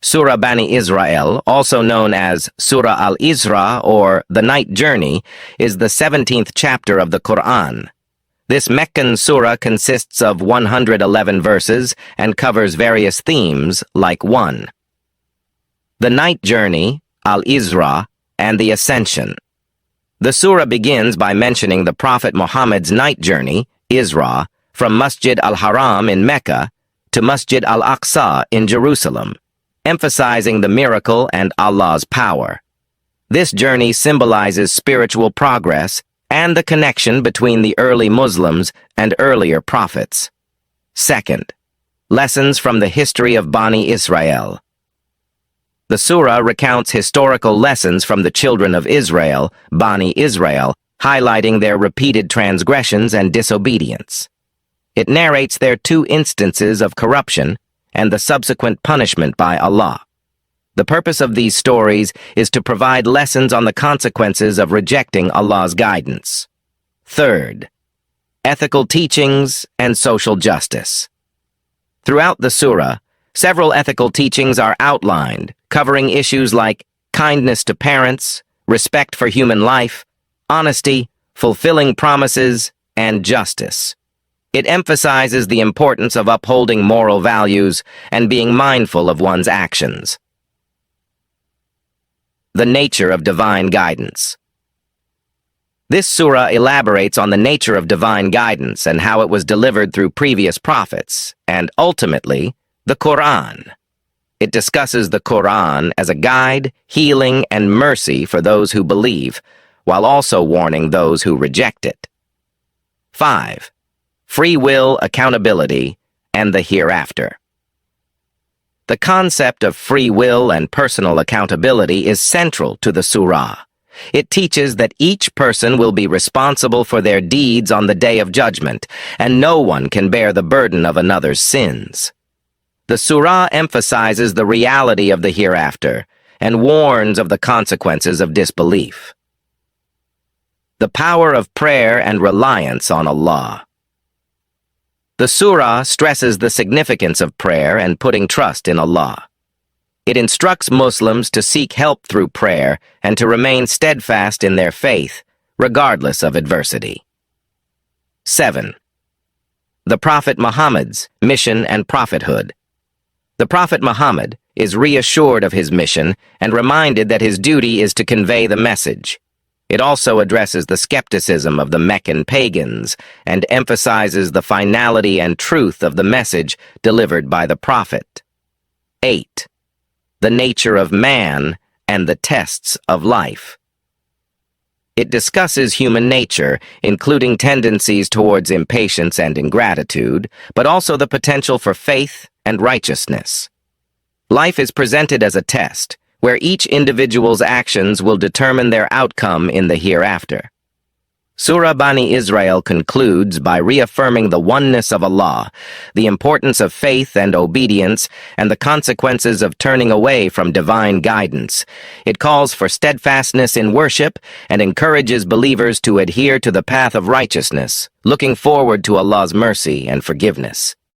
Surah Bani Israel, also known as Surah Al-Isra or the Night Journey, is the 17th chapter of the Qur'an. This Meccan surah consists of 111 verses and covers various themes like 1. The Night Journey, Al-Isra, and the Ascension. The surah begins by mentioning the Prophet Muhammad's night journey, Isra, from Masjid al-Haram in Mecca to Masjid al-Aqsa in Jerusalem, emphasizing the miracle and Allah's power. This journey symbolizes spiritual progress and the connection between the early Muslims and earlier prophets. Second, lessons from the history of Bani Israel. The surah recounts historical lessons from the children of Israel, Bani Israel, highlighting their repeated transgressions and disobedience. It narrates their 2 instances of corruption and the subsequent punishment by Allah. The purpose of these stories is to provide lessons on the consequences of rejecting Allah's guidance. Third, ethical teachings and social justice. Throughout the surah, several ethical teachings are outlined, covering issues like kindness to parents, respect for human life, honesty, fulfilling promises, and justice. It emphasizes the importance of upholding moral values and being mindful of one's actions. The nature of divine guidance. This surah elaborates on the nature of divine guidance and how it was delivered through previous prophets, and ultimately, the Qur'an. It discusses the Qur'an as a guide, healing, and mercy for those who believe, while also warning those who reject it. 5. Free will, accountability, and the hereafter. The concept of free will and personal accountability is central to the surah. It teaches that each person will be responsible for their deeds on the Day of Judgment, and no one can bear the burden of another's sins. The surah emphasizes the reality of the hereafter and warns of the consequences of disbelief. The power of prayer and reliance on Allah. The surah stresses the significance of prayer and putting trust in Allah. It instructs Muslims to seek help through prayer and to remain steadfast in their faith, regardless of adversity. 7. The Prophet Muhammad's mission and prophethood. The Prophet Muhammad is reassured of his mission and reminded that his duty is to convey the message. It also addresses the skepticism of the Meccan pagans and emphasizes the finality and truth of the message delivered by the Prophet. 8. The nature of man and the tests of life. It discusses human nature, including tendencies towards impatience and ingratitude, but also the potential for faith and righteousness. Life is presented as a test, where each individual's actions will determine their outcome in the hereafter. Surah Bani Israel concludes by reaffirming the oneness of Allah, the importance of faith and obedience, and the consequences of turning away from divine guidance. It calls for steadfastness in worship and encourages believers to adhere to the path of righteousness, looking forward to Allah's mercy and forgiveness.